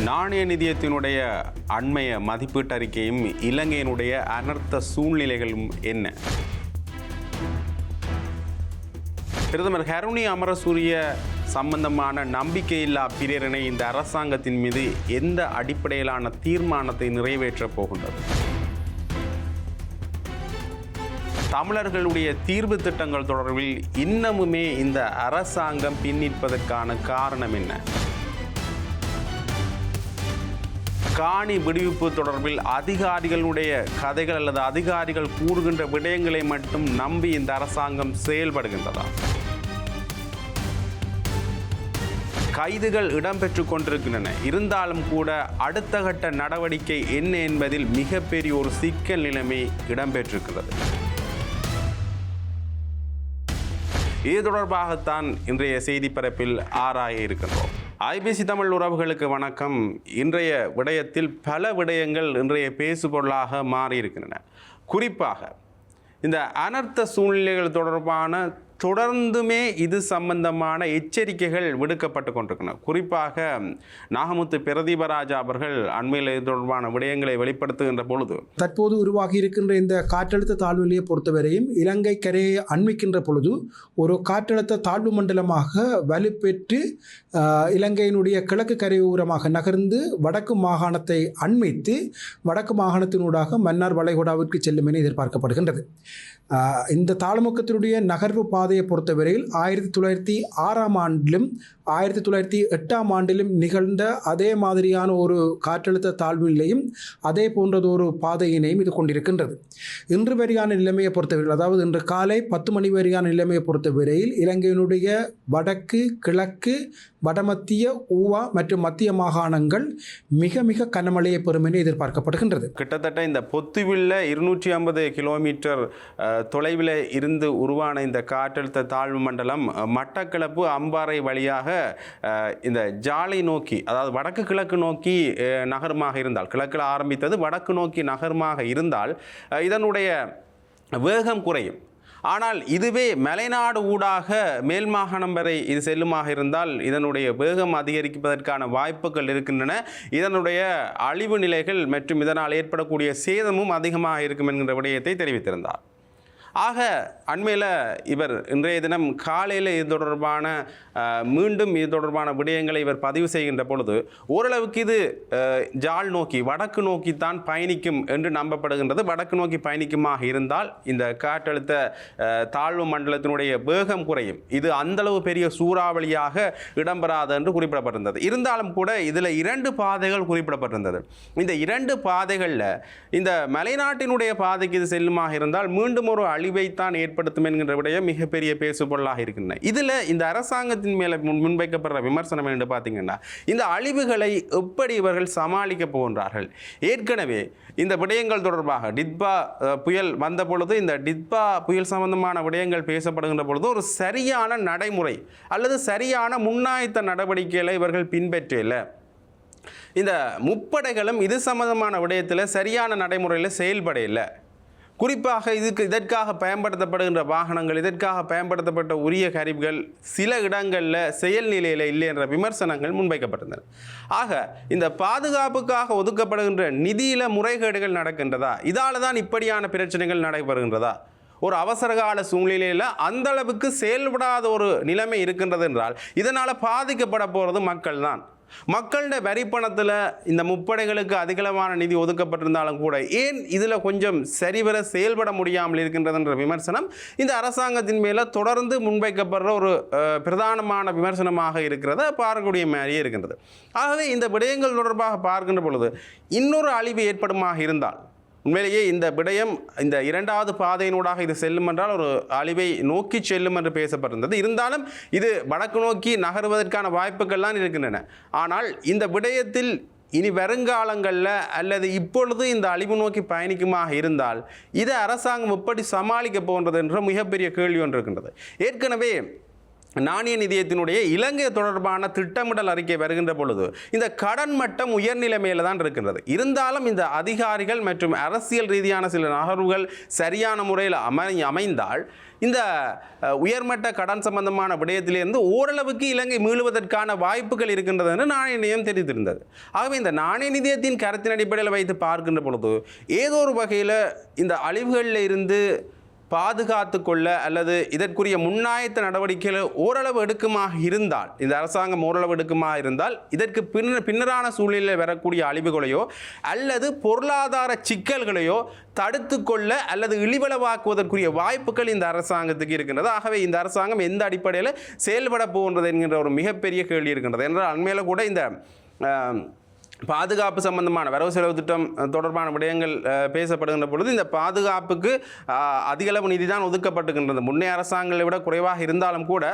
நாணய நிதியத்தினுடைய அண்மைய மதிப்பீட்டு அறிக்கையும் இலங்கையினுடைய அனர்த்த சூழ்நிலைகளும் என்ன? பிரதமர் ஹருணி அமரசூரிய சம்பந்தமான நம்பிக்கையில்லா பிரேரணை இந்த அரசாங்கத்தின் மீது எந்த அடிப்படையிலான தீர்மானத்தை நிறைவேற்றப் போகின்றது? தமிழர்களுடைய தீர்வு திட்டங்கள் தொடர்பில் இன்னமுமே இந்த அரசாங்கம் பின்னிற்பதற்கான காரணம் என்ன? காணி விடுவிப்பு தொடர்பில் அதிகாரிகளுடைய கதைகள் அல்லது அதிகாரிகள் கூறுகின்ற விடயங்களை மட்டும் நம்பி இந்த அரசாங்கம் செயல்படுகின்றதா? கைதுகள் இடம்பெற்று கொண்டிருக்கின்றன. இருந்தாலும் கூட அடுத்த கட்ட நடவடிக்கை என்ன என்பதில் மிகப்பெரிய ஒரு சிக்கல் நிலைமை இடம்பெற்றிருக்கிறது. இது தொடர்பாகத்தான் இன்றைய செய்தி பரப்பில் ஆராய இருக்கின்றோம். ஐபிசி தமிழ் உறவுகளுக்கு வணக்கம். இன்றைய விடயத்தில் பல விடயங்கள் இன்றைய பேசுபொருளாக மாறியிருக்கின்றன. குறிப்பாக இந்த அனர்த்த சூழ்நிலைகள் தொடர்பான தொடர்ந்துமே இது சம்பந்தமான எச்சரிக்கைகள் விடுக்கப்பட்டு கொண்டிருக்கின்றன. குறிப்பாக நாகமுத்து பிரதீபராஜா அவர்கள் அண்மையில் இது தொடர்பான விடயங்களை வெளிப்படுத்துகின்ற பொழுது, தற்போது உருவாகி இருக்கின்ற இந்த காற்றழுத்த தாழ்வுநிலையை பொறுத்தவரையும் இலங்கை கரையை அண்மிக்கின்ற பொழுது ஒரு காற்றழுத்த தாழ்வு மண்டலமாக வலுப்பெற்று இலங்கையினுடைய கிழக்கு கரையோரமாக நகர்ந்து வடக்கு மாகாணத்தை அண்மித்து வடக்கு மாகாணத்தினூடாக மன்னார் வளைகுடாவிற்கு செல்லும் என எதிர்பார்க்கப்படுகின்றது. இந்த தாழ்முக்கத்தினுடைய நகர்வு பாதையை பொறுத்தவரையில் 1906ஆம் ஆண்டிலும் 1908ஆம் ஆண்டிலும் நிகழ்ந்த அதே மாதிரியான ஒரு காற்றழுத்த தாழ்வு நிலையும் அதே போன்றது ஒரு பாதையினையும் இது கொண்டிருக்கின்றது. இன்று வரையான நிலைமையை பொறுத்தவரையில், அதாவது இன்று காலை 10 மணி வரையான நிலைமையை பொறுத்தவரையில் இலங்கையினுடைய வடக்கு, கிழக்கு, வடமத்திய, ஊவா மற்றும் மத்திய மாகாணங்கள் மிக மிக கனமழையை பெறும் என எதிர்பார்க்கப்படுகின்றது. கிட்டத்தட்ட இந்த பொத்துவில்ல 250 கிலோமீட்டர் தொலைவில் இருந்து உருவான இந்த காற்றழுத்த தாழ்வு மண்டலம் மட்டக்களப்பு அம்பாறை வழியாக இந்த ஜாலை நோக்கி, அதாவது வடக்கு கிழக்கு நோக்கி நகரமாக இருந்தால், கிழக்கில் ஆரம்பித்தது வடக்கு நோக்கி நகரமாக இருந்தால் இதனுடைய வேகம் குறையும். ஆனால் இதுவே மலைநாடு ஊடாக மேல் மாகாணம் வரை இது செல்லுமாக இருந்தால் இதனுடைய வேகம் அதிகரிப்பதற்கான வாய்ப்புகள் இருக்கின்றன. இதனுடைய அழிவு நிலைகள் மற்றும் இதனால் ஏற்படக்கூடிய சேதமும் அதிகமாக இருக்கும் என்கின்ற விடயத்தை தெரிவித்திருந்தார். ஆக அண்மையில் இவர் இன்றைய தினம் காலையில் இது தொடர்பான மீண்டும் இது தொடர்பான விடயங்களை இவர் பதிவு செய்கின்ற பொழுது ஓரளவுக்கு இது ஜாழ் நோக்கி வடக்கு நோக்கித்தான் பயணிக்கும் என்று நம்பப்படுகின்றது. வடக்கு நோக்கி பயணிக்குமாக இருந்தால் இந்த காற்றழுத்த தாழ்வு மண்டலத்தினுடைய வேகம் குறையும். இது அந்தளவு பெரிய சூறாவளியாக இடம்பெறாது என்று குறிப்பிடப்பட்டிருந்தது. இருந்தாலும் கூட இதில் 2 பாதைகள் குறிப்பிடப்பட்டிருந்தது. இந்த 2 பாதைகளில் இந்த மலைநாட்டினுடைய பாதைக்கு இது செல்லுமாக இருந்தால் மீண்டும் ஒரு அழிவைத்தான் ஏற்படுத்தும் என்கின்ற விடயம் மிகப்பெரிய பேசுபொருளாக இருக்கின்றன. இதில் இந்த அரசாங்கத்தின் மேலே முன்வைக்கப்படுற விமர்சனம் என்று பார்த்தீங்கன்னா, இந்த அழிவுகளை எப்படி இவர்கள் சமாளிக்க போகின்றார்கள்? ஏற்கனவே இந்த விடயங்கள் தொடர்பாக டிட்பா புயல் வந்த பொழுது, இந்த டிட்பா புயல் சம்பந்தமான விடயங்கள் பேசப்படுகின்ற பொழுது ஒரு சரியான நடைமுறை அல்லது சரியான முன்னாயத்த நடவடிக்கைகளை இவர்கள் பின்பற்றல. இந்த முப்படைகளும் இது சம்பந்தமான விடயத்தில் சரியான நடைமுறையில் செயல்படையில்லை. குறிப்பாக இதற்காக பயன்படுத்தப்படுகின்ற வாகனங்கள், இதற்காக பயன்படுத்தப்பட்ட உரிய கருவிகள் சில இடங்களில் செயல் நிலையில் இல்லை என்ற விமர்சனங்கள் முன்வைக்கப்பட்டிருந்தன. ஆக இந்த பாதுகாப்புக்காக ஒதுக்கப்படுகின்ற நிதியில் முறைகேடுகள் நடக்கின்றதா? இதால் தான் இப்படியான பிரச்சனைகள் நடைபெறுகின்றதா? ஒரு அவசரகால சூழ்நிலையில் அந்த அளவுக்கு செயல்படாத ஒரு நிலைமை இருக்கின்றது என்றால் இதனால் பாதிக்கப்பட போகிறது மக்கள் தான். மக்களுடைய வரி பணத்தில் இந்த முப்படைகளுக்கு அதிகளவான நிதி ஒதுக்கப்பட்டிருந்தாலும் கூட ஏன் இதில் கொஞ்சம் சரிவர செயல்பட முடியாமல் இருக்கின்றது என்ற விமர்சனம் இந்த அரசாங்கத்தின் மேலே தொடர்ந்து முன்வைக்கப்படுற ஒரு பிரதானமான விமர்சனமாக இருக்கிறத பார்க்கக்கூடிய மாதிரியே இருக்கின்றது. ஆகவே இந்த விடயங்கள் தொடர்பாக பார்க்கின்ற பொழுது இன்னொரு அழிவு ஏற்படுமாக இருந்தால், உண்மையிலேயே இந்த விடயம் இந்த 2வது பாதையினூடாக இது செல்லும் என்றால் ஒரு அழிவை நோக்கி செல்லும் என்று பேசப்பட்டிருந்தது. இருந்தாலும் இது வடக்கு நோக்கி நகருவதற்கான வாய்ப்புகள்லாம் இருக்கின்றன. ஆனால் இந்த விடயத்தில் இனி வருங்காலங்களில் அல்லது இப்பொழுது இந்த அழிவு நோக்கி பயணிக்குமாக இருந்தால் இதை அரசாங்கம் எப்படி சமாளிக்க போகின்றது என்ற மிகப்பெரிய கேள்வி ஒன்று இருக்கின்றது. ஏற்கனவே நாணய நிதியத்தினுடைய இலங்கை தொடர்பான திட்டமிடல் அறிக்கை வருகின்ற பொழுது இந்த கடன் மட்டம் உயர்நிலைமையில் தான் இருக்கின்றது. இருந்தாலும் இந்த அதிகாரிகள் மற்றும் அரசியல் ரீதியான சில நகர்வுகள் சரியான முறையில் அமைந்தால் இந்த உயர்மட்ட கடன் சம்பந்தமான விடயத்திலிருந்து ஓரளவுக்கு இலங்கை மீளுவதற்கான வாய்ப்புகள் இருக்கின்றது என்று நாணய நிதியம் தெரிவித்திருந்தது. ஆகவே இந்த நாணய நிதியத்தின் கருத்தின் அடிப்படையில் வைத்து பார்க்கின்ற பொழுது ஏதோ ஒரு வகையில் இந்த அழிவுகளில் இருந்து பாதுகாத்து கொள்ள அல்லது இதற்குரிய முன்னாயத்த நடவடிக்கைகள் ஓரளவு எடுக்குமாக இருந்தால், இந்த அரசாங்கம் ஓரளவு எடுக்குமாக இருந்தால் இதற்கு பின்னரான சூழ்நிலையில் வரக்கூடிய அழிவுகளையோ அல்லது பொருளாதார சிக்கல்களையோ தடுத்து கொள்ள அல்லது இழிவளவாக்குவதற்குரிய வாய்ப்புகள் இந்த அரசாங்கத்துக்கு இருக்கின்றது. ஆகவே இந்த அரசாங்கம் எந்த அடிப்படையில் செயல்பட போகின்றது என்கின்ற ஒரு மிகப்பெரிய கேள்வி இருக்கின்றது. என்றால் அண்மையில் கூட இந்த பாதுகாப்பு சம்பந்தமான வரவு செலவு திட்டம் தொடர்பான விடயங்கள் பேசப்படுகின்ற பொழுது இந்த பாதுகாப்புக்கு அதிகளவு நிதி தான் ஒதுக்கப்பட்டுகின்றது. முன்னே அரசாங்கங்களை விட குறைவாக இருந்தாலும் கூட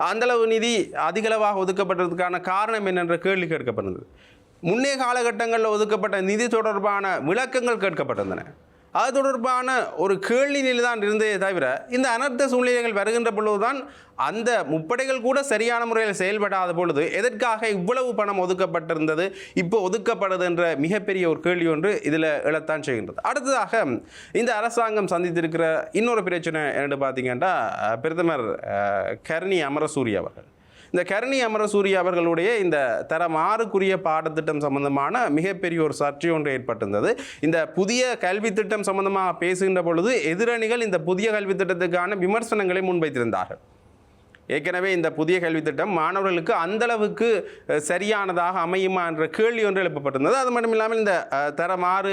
அந்தளவு நிதி அதிகளவாக ஒதுக்கப்பட்டதுக்கான காரணம் என்னென்ற கேள்வி கேட்கப்படுகிறது. முன்னே காலகட்டங்களில் ஒதுக்கப்பட்ட நிதி தொடர்பான விளக்கங்கள் கேட்கப்பட்டிருந்தன. அது தொடர்பான ஒரு கேள்வி நிலை தான் இருந்தே தவிர இந்த அனர்த்த சூழ்நிலைகள் வருகின்ற பொழுதுதான் அந்த முப்படைகள் கூட சரியான முறையில் செயல்படாத பொழுது எதற்காக இவ்வளவு பணம் ஒதுக்கப்பட்டிருந்தது, இப்போ ஒதுக்கப்படுது என்ற மிகப்பெரிய ஒரு கேள்வி ஒன்று இதில் எழத்தான் செய்கின்றது. அடுத்ததாக இந்த அரசாங்கம் சந்தித்திருக்கிற இன்னொரு பிரச்சனை என்று பார்த்தீங்கன்னா பிரதமர் கரணி அமரசூரிய அவர்கள். இந்த கரணி அமரசூரிய அவர்களுடைய இந்த தரம் 6க்குரிய பாடத்திட்டம் சம்பந்தமான மிகப்பெரிய ஒரு சர்ச்சை ஒன்று ஏற்பட்டிருந்தது. இந்த புதிய கல்வி திட்டம் சம்பந்தமாக பேசுகின்ற பொழுது எதிரணிகள் இந்த புதிய கல்வி திட்டத்துக்கான விமர்சனங்களை முன்வைத்திருந்தார்கள். ஏற்கனவே இந்த புதிய கல்வி திட்டம் மாணவர்களுக்கு அந்தளவுக்கு சரியானதாக அமையுமா என்ற கேள்வி ஒன்று எழுப்பப்பட்டிருந்தது. அது மட்டும் இல்லாமல் இந்த தரம் 6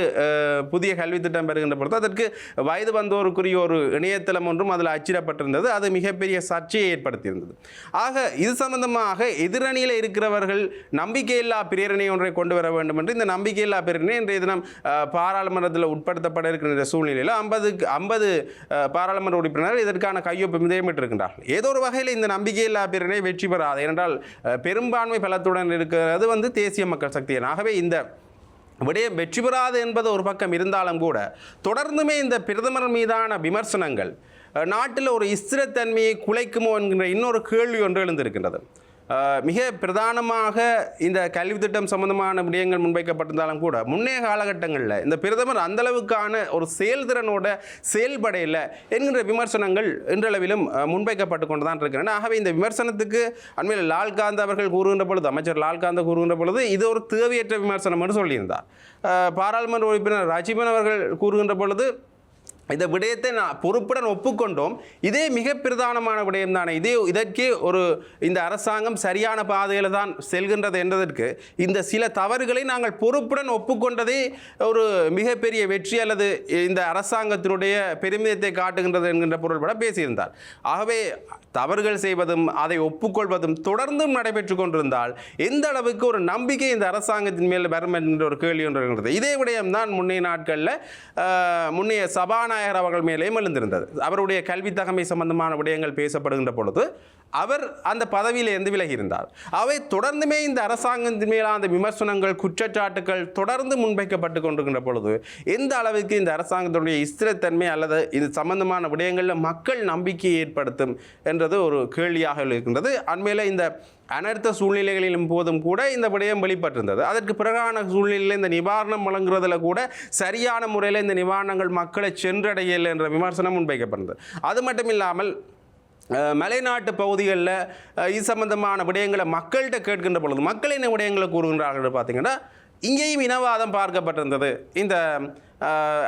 புதிய கல்வி திட்டம் பெறுகின்ற பொழுது அதற்கு வயது வந்தோருக்குரிய ஒரு இணையதளம் ஒன்றும் அதில் அச்சிடப்பட்டிருந்தது. அது மிகப்பெரிய சர்ச்சையை ஏற்படுத்தியிருந்தது. ஆக இது சம்பந்தமாக எதிரணியில் இருக்கிறவர்கள் நம்பிக்கையில்லா பிரேரணை ஒன்றை கொண்டு வர வேண்டும் என்று இந்த நம்பிக்கையில்லா பிரேரணை இன்றைய தினம் பாராளுமன்றத்தில் உட்படுத்தப்பட இருக்கின்ற சூழ்நிலையில் 50 பாராளுமன்ற உறுப்பினர்கள் இதற்கான கையொப்பம் நியமிட்டிருக்கின்றார்கள். ஏதோ ஒரு வகையில் இந்த நம்பிக்கையில்லா பிரேரணை வெற்றி பெறாது. ஏனென்றால் பெரும்பான்மை பலத்துடன் இருக்கிறது தேசிய மக்கள் சக்தி. ஆகவே இந்த விடயம் வெற்றி பெறாது என்பது ஒரு பக்கம் இருந்தாலும் கூட தொடர்ந்துமே இந்த பிரதமர் மீதான விமர்சனங்கள் நாட்டில் ஒரு ஸ்திரத்தன்மையை குலைக்குமோ என்கின்ற இன்னொரு கேள்வி ஒன்று எழுந்திருக்கின்றது. மிக பிரதானமாக இந்த கல்வி திட்டம் சம்பந்தமான விடயங்கள் முன்வைக்கப்பட்டிருந்தாலும் கூட முன்னைய காலகட்டங்களில் இந்த பிரதமர் அந்தளவுக்கான ஒரு செயல்திறனோட செயல்படையில் என்கின்ற விமர்சனங்கள் இன்றளவிலும் முன்வைக்கப்பட்டு கொண்டு தான் இருக்கின்றன. ஆகவே இந்த விமர்சனத்துக்கு அண்மையில் லால்காந்த் அவர்கள் கூறுகின்ற பொழுது, அமைச்சர் லால்காந்த் கூறுகின்ற பொழுது இது ஒரு தேவையற்ற விமர்சனம் என்று சொல்லியிருந்தார். பாராளுமன்ற உறுப்பினர் ராஜீவன் அவர்கள் கூறுகின்ற பொழுது இந்த விடயத்தை பொறுப்புடன் ஒப்புக்கொண்டோம், இதே மிக பிரதானமான விடயம் தானே, இதற்கே இந்த அரசாங்கம் சரியான பாதையில் தான் செல்கின்றது என்பதற்கு இந்த சில தவறுகளை நாங்கள் பொறுப்புடன் ஒப்புக்கொண்டதே ஒரு மிகப்பெரிய வெற்றி அல்லது இந்த அரசாங்கத்தினுடைய பெருமிதத்தை காட்டுகின்றது என்கின்ற பொருள்பட பேசியிருந்தார். ஆகவே தவறுகள் செய்வதும் அதை ஒப்புக்கொள்வதும் தொடர்ந்தும் நடைபெற்று கொண்டிருந்தால் எந்த அளவுக்கு ஒரு நம்பிக்கை இந்த அரசாங்கத்தின் மேல் வரும் என்ற ஒரு கேள்வி ஒன்று இருக்கிறது. இதே விடயம்தான் முன்னைய நாட்களில் முன்னைய சபாநாயகர் அவர்கள் மேலேயும் எழுந்திருந்தது. அவருடைய கல்வி தகமை சம்பந்தமான விடயங்கள் பேசப்படுகின்ற பொழுது அவர் அந்த பதவியிலிருந்து விலகி இருந்தார். அவை தொடர்ந்துமே இந்த அரசாங்கத்தின் மேலான அந்த விமர்சனங்கள், குற்றச்சாட்டுகள் தொடர்ந்து முன்வைக்கப்பட்டு கொண்டிருக்கின்ற பொழுது எந்த அளவுக்கு இந்த அரசாங்கத்துடைய ஸ்திரத்தன்மை அல்லது இது சம்பந்தமான விடயங்களில் மக்கள் நம்பிக்கையை ஏற்படுத்தும் என்றது ஒரு கேள்வியாக இருக்கின்றது. அண்மையில் இந்த அனர்த்த சூழ்நிலைகளிலும் போதும் கூட இந்த விடயம் வெளிப்பட்டிருந்தது. அதற்கு பிறகான சூழ்நிலையில் இந்த நிவாரணம் வழங்குறதுல கூட சரியான முறையில் இந்த நிவாரணங்கள் மக்களை சென்றடையலை என்ற விமர்சனம் முன்வைக்கப்பட்டது. அது மட்டும் இல்லாமல் மலைநாட்டு பகுதிகளில் இது சம்பந்தமான விடயங்களை மக்கள்கிட்ட கேட்கின்ற பொழுது மக்கள் என்ன விடயங்களை கூறுகின்றார்கள் பார்த்தீங்கன்னா, இங்கேயும் இனவாதம் பார்க்கப்பட்டிருந்தது. இந்த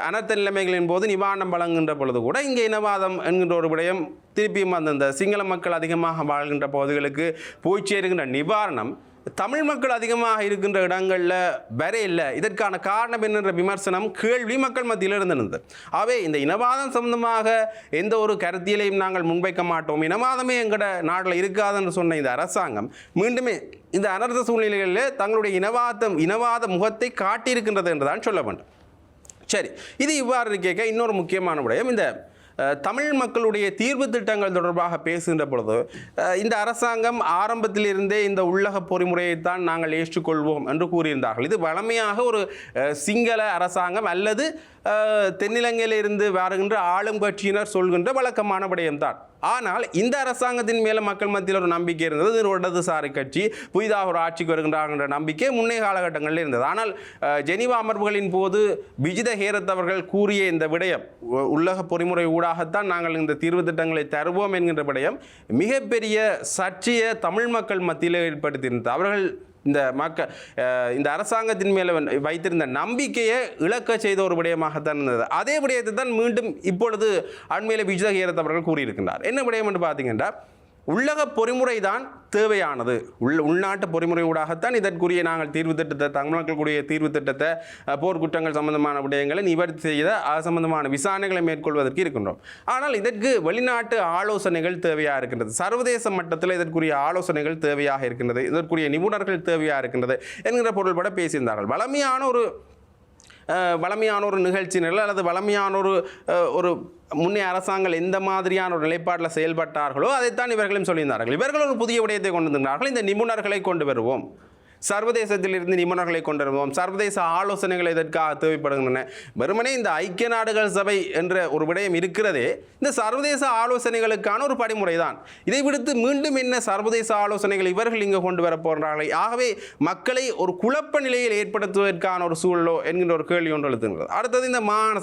அனர்த்த நிலைமைகளின் போது நிவாரணம் வழங்குகின்ற பொழுது கூட இங்கே இனவாதம் என்கின்ற ஒரு விடயம் திருப்பியும் அந்த சிங்கள மக்கள் அதிகமாக வாழ்கின்ற பகுதிகளுக்கு போய் சேருகின்ற நிவாரணம் தமிழ் மக்கள் அதிகமாக இருக்கின்ற இடங்களில் வர இல்லை. இதற்கான காரணம் என்னென்ற விமர்சனம், கேள்வி மக்கள் மத்தியில் இருந்திருந்தது. ஆகவே இந்த இனவாதம் சம்பந்தமாக எந்த ஒரு கருத்தியலையும் நாங்கள் முன்வைக்க மாட்டோம், இனவாதமே எங்கட நாட்டில் இருக்காதுன்னு சொன்ன இந்த அரசாங்கம் மீண்டுமே இந்த அனர்த்த சூழ்நிலைகளில் தங்களுடைய இனவாத முகத்தை காட்டியிருக்கின்றது என்று தான் சொல்ல வேண்டும். சரி, இது இவ்வாறு கேட்க இன்னொரு முக்கியமான விடயம், இந்த தமிழ் மக்களுடைய தீர்வு திட்டங்கள் தொடர்பாக பேசுகின்ற பொழுது இந்த அரசாங்கம் ஆரம்பத்திலிருந்தே இந்த உள்ளக பொறிமுறையைத்தான் நாங்கள் ஏற்றுக்கொள்வோம் என்று கூறியிருந்தார்கள். இது வழமையாக ஒரு சிங்கள அரசாங்கம் அல்லது தென்னிலங்கையிலிருந்து வருகின்ற ஆளும் கட்சியினர் சொல்கின்ற வழக்கமான விடயம்தான். ஆனால் இந்த அரசாங்கத்தின் மேலே மக்கள் மத்தியில் ஒரு நம்பிக்கை இருந்தது. இது ஒரு இடதுசாரி கட்சி புதிதாக ஒரு ஆட்சிக்கு வருகின்றார்கின்ற நம்பிக்கை முன்னே காலகட்டங்களில் இருந்தது. ஆனால் ஜெனீவா அமர்வுகளின் போது விஜித ஹேரத் அவர்கள் கூறிய இந்த விடயம், உள்ளக பொறிமுறை ஊடாகத்தான் நாங்கள் இந்த தீர்வு திட்டங்களை தருவோம் என்கின்ற விடயம் மிகப்பெரிய சர்ச்சையை தமிழ் மக்கள் மத்தியில் ஏற்படுத்தியிருந்தது. அவர்கள் இந்த அரசாங்கத்தின் மேலே வைத்திருந்த நம்பிக்கையை இழக்க செய்த ஒரு விடயமாகத்தான் இருந்தது. அதே விடயத்தை தான் மீண்டும் இப்பொழுது அண்மையில் விஜித ஹேரத் அவர்கள் கூறியிருக்கின்றார். என்ன விடயம் என்று பார்த்தீங்கன்னா, உள்ளக பொறிமுறை தான் தேவையானது. உள்நாட்டு பொறிமுறை ஊடாகத்தான் இதற்குரிய நாங்கள் தீர்வு திட்டத்தை, தமிழ் மக்களுக்குரிய தீர்வு திட்டத்தை, போர்க்குற்றங்கள் சம்பந்தமான விடயங்களை நிவர்த்தி செய்த அது சம்பந்தமான விசாரணைகளை மேற்கொள்வதற்கு இருக்கின்றோம். ஆனால் இதற்கு வெளிநாட்டு ஆலோசனைகள் தேவையாக இருக்கின்றது. சர்வதேச மட்டத்தில் இதற்குரிய ஆலோசனைகள் தேவையாக இருக்கின்றது. இதற்குரிய நிபுணர்கள் தேவையாக இருக்கின்றது என்கிற பொருள்பட பேசியிருந்தார்கள். வளமையான ஒரு நிகழ்ச்சி நிலை அல்லது வளமையான ஒரு முன்னே அரசாங்கம் எந்த மாதிரியான ஒரு நிலைப்பாட்டில் செயல்பட்டார்களோ அதைத்தான் இவர்களும் சொல்லியிருந்தார்கள். இவர்கள் ஒரு புதிய விடயத்தை கொண்டு வந்தார்கள். இந்த நிபுணர்களை கொண்டு வருவோம், சர்வதேசத்திலிருந்து நிபுணர்களை கொண்டு வருவோம், சர்வதேச ஆலோசனைகள் இதற்காக தேவைப்படுகின்றன. வெறுமனே இந்த ஐக்கிய நாடுகள் சபை என்ற ஒரு விடயம் இருக்கிறதே இந்த சர்வதேச ஆலோசனைகளுக்கான ஒரு படிமுறை தான். இதை விடுத்து மீண்டும் என்ன சர்வதேச ஆலோசனைகள் இவர்கள் இங்கே கொண்டு வர போகிறார்கள்? ஆகவே மக்களை ஒரு குழப்ப நிலையில் ஏற்படுத்துவதற்கான ஒரு சூழலோ என்கின்ற ஒரு கேள்வி ஒன்று எழுத்துகிறது. அடுத்தது இந்த மாகாண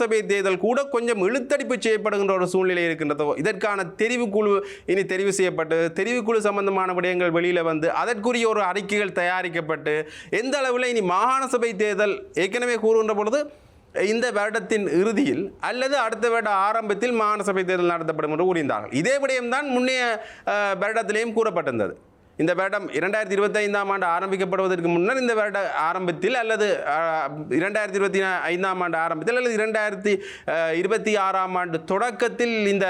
சபை தேர்தல் கூட கொஞ்சம் இழுத்தடிப்பு செய்யப்படுகின்ற ஒரு சூழ்நிலை இருக்கின்றதோ, இதற்கான தெரிவுக்குழு இனி தெரிவு செய்யப்பட்டு தெரிவுக்குழு சம்பந்தமான விடயங்கள் வெளியில் வந்து அதற்குரிய ஒரு அறிக்கைகள் தயாரிக்கப்பட்டு எந்த அளவில் இனி மாகாண சபை தேர்தல் ஏற்கனவே கூறுகின்ற பொழுது இந்த வருடத்தின் இறுதியில் அல்லது அடுத்த வருட ஆரம்பத்தில் மாகாண சபை தேர்தல் நடத்தப்படும் என்று கூறியிருந்தார்கள். இதே விடயம்தான் முன்னைய வருடத்திலேயும் கூறப்பட்டிருந்தது. இந்த வருடம் 2025ஆம் ஆண்டு ஆரம்பிக்கப்படுவதற்கு முன்னர் இந்த வருட ஆரம்பத்தில் அல்லது 2025ஆம் ஆண்டு ஆரம்பத்தில் அல்லது 2026ஆம் ஆண்டு தொடக்கத்தில் இந்த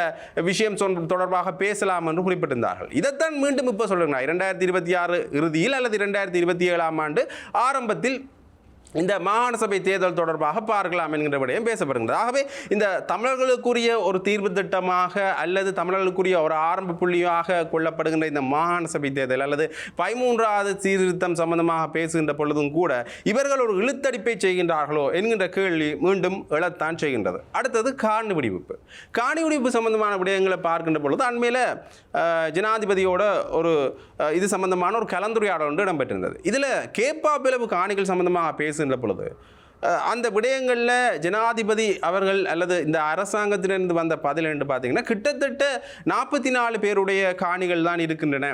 விஷயம் தொடர்பாக பேசலாம் என்று குறிப்பிட்டிருந்தார்கள். இதைத்தான் மீண்டும் இப்போ சொல்லுங்க, 2026 இறுதியில் அல்லது 2027ஆம் ஆண்டு ஆரம்பத்தில் இந்த மாகாண சபை தேர்தல் தொடர்பாக பார்க்கலாம் என்கின்ற விடயம் பேசப்படுகிறது. ஆகவே இந்த தமிழர்களுக்குரிய ஒரு தீர்வு திட்டமாக அல்லது தமிழர்களுக்குரிய ஒரு ஆரம்ப புள்ளியாக கொள்ளப்படுகின்ற இந்த மாகாண சபை தேர்தல் அல்லது 13வது சீர்திருத்தம் சம்பந்தமாக பேசுகின்ற பொழுதும் கூட இவர்கள் ஒரு இழுத்தடிப்பை செய்கின்றார்களோ என்கின்ற கேள்வி மீண்டும் எழத்தான் செய்கின்றது. அடுத்தது காணி விடுவிப்பு சம்பந்தமான விடயங்களை பார்க்கின்ற பொழுது அண்மையில் ஜனாதிபதியோட ஒரு இது சம்பந்தமான ஒரு கலந்துரையாடல் ஒன்று இடம்பெற்றிருந்தது. இதில் கேப்பாப்பிளவு காணிகள் சம்பந்தமாக பேசுகின்ற பொழுது அந்த விடயங்களில் ஜனாதிபதி அவர்கள் அல்லது இந்த அரசாங்கத்திலிருந்து வந்த பதில் என்று பார்த்தீங்கன்னா, கிட்டத்தட்ட 44 பேருடைய காணிகள் தான் இருக்கின்றன,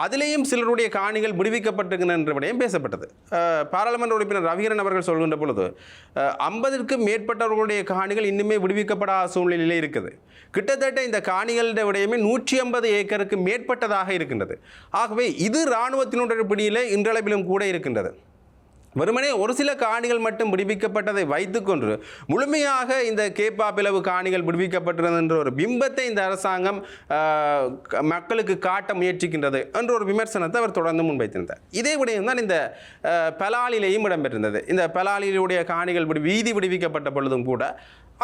அதிலேயும் சிலருடைய காணிகள் விடுவிக்கப்பட்டிருக்கின்றன என்ற விடயம் பேசப்பட்டது. பாராளுமன்ற உறுப்பினர் ரவிகரன் அவர்கள் சொல்கின்ற பொழுது 50க்கும் மேற்பட்டவர்களுடைய காணிகள் இன்னுமே விடுவிக்கப்படாத சூழ்நிலையிலே இருக்குது. கிட்டத்தட்ட இந்த காணிகளுடைய விடயமே 150 ஏக்கருக்கு மேற்பட்டதாக இருக்கின்றது. ஆகவே இது இராணுவத்தினுடைய பிடியில் இன்றளவிலும் கூட இருக்கின்றது. வெறுமனே ஒரு சில காணிகள் மட்டும் விடுவிக்கப்பட்டதை வைத்துக்கொண்டு முழுமையாக இந்த கேப்பாப்பிளவு காணிகள் விடுவிக்கப்பட்டிருந்தது என்ற ஒரு பிம்பத்தை இந்த அரசாங்கம் மக்களுக்கு காட்ட முயற்சிக்கின்றது என்ற ஒரு விமர்சனத்தை அவர் தொடர்ந்து முன்வைத்திருந்தார். இதே விடயம் தான் இந்த பலாலிலேயும் இடம்பெற்றிருந்தது. இந்த பலாலிலுடைய காணிகள் வீதி விடுவிக்கப்பட்ட பொழுதும் கூட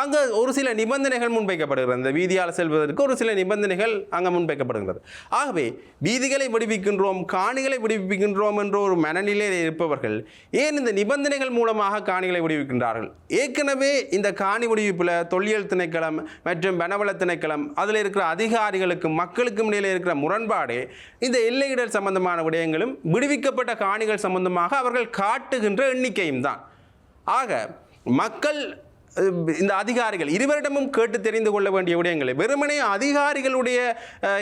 அங்கே ஒரு சில நிபந்தனைகள் முன்வைக்கப்படுகிறது. இந்த வீதியால் செல்வதற்கு ஒரு சில நிபந்தனைகள் அங்கே முன்வைக்கப்படுகிறது. ஆகவே வீதிகளை விடுவிக்கின்றோம், காணிகளை விடுவிக்கின்றோம் என்ற ஒரு மனநிலையில் இருப்பவர்கள் ஏன் இந்த நிபந்தனைகள் மூலமாக காணிகளை விடுவிக்கின்றார்கள்? ஏற்கனவே இந்த காணி விடுவிப்பில் தொல்லியல் திணைக்களம் மற்றும் வனவள திணைக்களம் அதில் இருக்கிற அதிகாரிகளுக்கும் மக்களுக்கும் இடையில் இருக்கிற முரண்பாடு இந்த எல்லையிடல் சம்பந்தமான விடயங்களும் விடுவிக்கப்பட்ட காணிகள் சம்பந்தமாக அவர்கள் காட்டுகின்ற எண்ணிக்கையும் தான். ஆக மக்கள் இந்த அதிகாரிகள் இருவரிடமும் கேட்டு தெரிந்து கொள்ள வேண்டிய விடயங்களை வெறுமனே அதிகாரிகளுடைய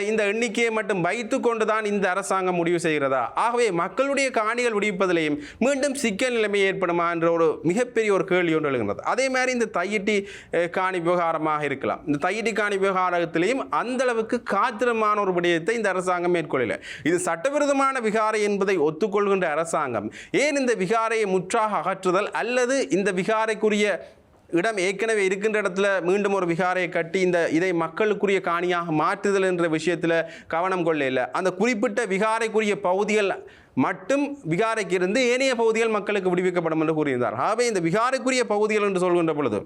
இந்த எண்ணிக்கையை மட்டும் வைத்து கொண்டு தான் இந்த அரசாங்கம் முடிவு செய்கிறதா? ஆகவே மக்களுடைய காணிகள் விடுவிப்பதிலேயும் மீண்டும் சிக்கல் நிலைமை ஏற்படுமா என்ற ஒரு மிகப்பெரிய ஒரு கேள்வி ஒன்று எழுகின்றது. அதே மாதிரி இந்த தையிட்டி காணி விவகாரமாக இருக்கலாம். இந்த தையிட்டி காணி விவகாரத்திலேயும் அந்த அளவுக்கு காத்திரமான ஒரு விடயத்தை இந்த அரசாங்கம் மேற்கொள்ளல. இது சட்டவிரோதமான விகாரை என்பதை ஒத்துக்கொள்கின்ற அரசாங்கம் ஏன் இந்த விகாரையை முற்றாக அகற்றுதல் அல்லது இந்த விகாரைக்குரிய இடம் ஏற்கனவே இருக்கின்ற இடத்துல மீண்டும் ஒரு விகாரையை கட்டி இதை மக்களுக்குரிய காணியாக மாற்றுதல் என்ற விஷயத்தில் கவனம் கொள்ள இல்லை. அந்த குறிப்பிட்ட விகாரைக்குரிய பகுதிகள் மட்டும் விகாரைக்கு இருந்து ஏனைய பகுதிகள் மக்களுக்கு விடுவிக்கப்படும் என்று கூறியிருந்தார். ஆகவே இந்த விகாரைக்குரிய பகுதிகள் என்று சொல்கின்ற பொழுது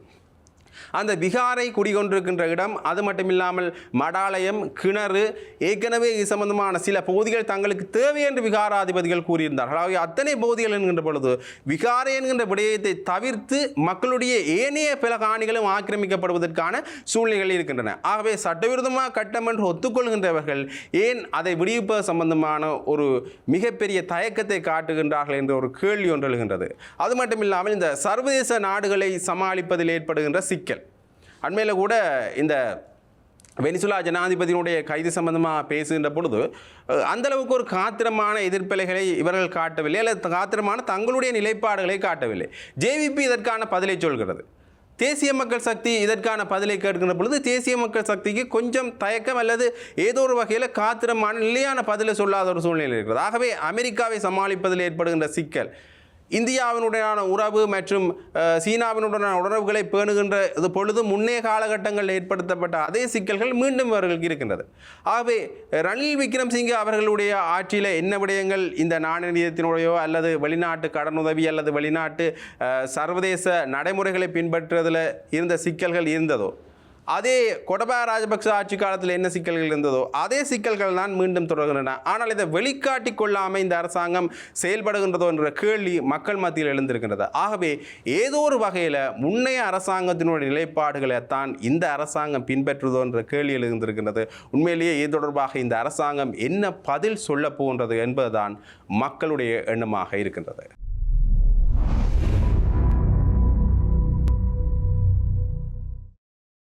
அந்த விகாரை குடிகொண்டிருக்கின்ற இடம், அது மட்டும் இல்லாமல் மடாலயம், கிணறு, ஏற்கனவே இது சம்பந்தமான சில பகுதிகள் தங்களுக்கு தேவை என்று விகாராதிபதிகள் கூறியிருந்தார்கள். ஆகவே அத்தனை பகுதிகள் என்கின்ற பொழுது விகாரை என்கின்ற விடயத்தை தவிர்த்து மக்களுடைய ஏனைய பல காணிகளும் ஆக்கிரமிக்கப்படுவதற்கான சூழ்நிலைகள் இருக்கின்றன. ஆகவே சட்டவிரோதமாக கட்டம் என்று ஒத்துக்கொள்கின்றவர்கள் ஏன் அதை விடுவிப்பது சம்பந்தமான ஒரு மிகப்பெரிய தயக்கத்தை காட்டுகின்றார்கள் என்ற ஒரு கேள்வி ஒன்று எழுகின்றது. அது மட்டும் இல்லாமல் இந்த சர்வதேச நாடுகளை சமாளிப்பதில் ஏற்படுகின்ற சிக்கல், அண்மையில் கூட இந்த வெனிசுலா ஜனாதிபதியினுடைய கைது சம்பந்தமாக பேசுகின்ற பொழுது அந்தளவுக்கு ஒரு காத்திரமான எதிர்ப்பலைகளை இவர்கள் காட்டவில்லை, அல்லது காத்திரமான தங்களுடைய நிலைப்பாடுகளை காட்டவில்லை. ஜேவிபி இதற்கான பதிலை சொல்கிறது. தேசிய மக்கள் சக்தி இதற்கான பதிலை கேட்கின்ற பொழுது தேசிய மக்கள் சக்திக்கு கொஞ்சம் தயக்கம் அல்லது ஏதோ ஒரு வகையில் காத்திரமான நிலையான பதிலை சொல்லாத ஒரு சூழ்நிலை இருக்கிறது. ஆகவே அமெரிக்காவை சமாளிப்பதில் ஏற்படுகின்ற சிக்கல், இந்தியாவினுடனான உறவு மற்றும் சீனாவினுடனான உறவுகளை பேணுகின்ற இது பொழுது முன்னே காலகட்டங்களில் ஏற்படுத்தப்பட்ட அதே சிக்கல்கள் மீண்டும் அவர்களுக்கு இருக்கின்றது. ஆகவே ரணில் விக்ரமசிங்கே அவர்களுடைய ஆட்சியில் என்ன விடயங்கள் இந்த நாணய நிதியத்தினுடையோ அல்லது வெளிநாட்டு கடனுதவி அல்லது வெளிநாட்டு சர்வதேச நடைமுறைகளை பின்பற்றுவதில் இருந்த சிக்கல்கள் இருந்ததோ, அதே கோட்டபாய ராஜபக்ச ஆட்சி காலத்தில் என்ன சிக்கல்கள் இருந்ததோ அதே சிக்கல்கள் தான் மீண்டும் தொடர்கின்றன. ஆனால் இதை வெளிக்காட்டி கொள்ளாமல் இந்த அரசாங்கம் செயல்படுகின்றதோ என்ற கேள்வி மக்கள் மத்தியில் எழுந்திருக்கின்றது. ஆகவே ஏதோ ஒரு வகையில் முன்னைய அரசாங்கத்தினுடைய நிலைப்பாடுகளை தான் இந்த அரசாங்கம் பின்பற்றுதோ என்ற கேள்வி எழுந்திருக்கின்றது. உண்மையிலேயே இது தொடர்பாக இந்த அரசாங்கம் என்ன பதில் சொல்ல போகின்றது என்பதுதான் மக்களுடைய எண்ணமாக இருக்கின்றது.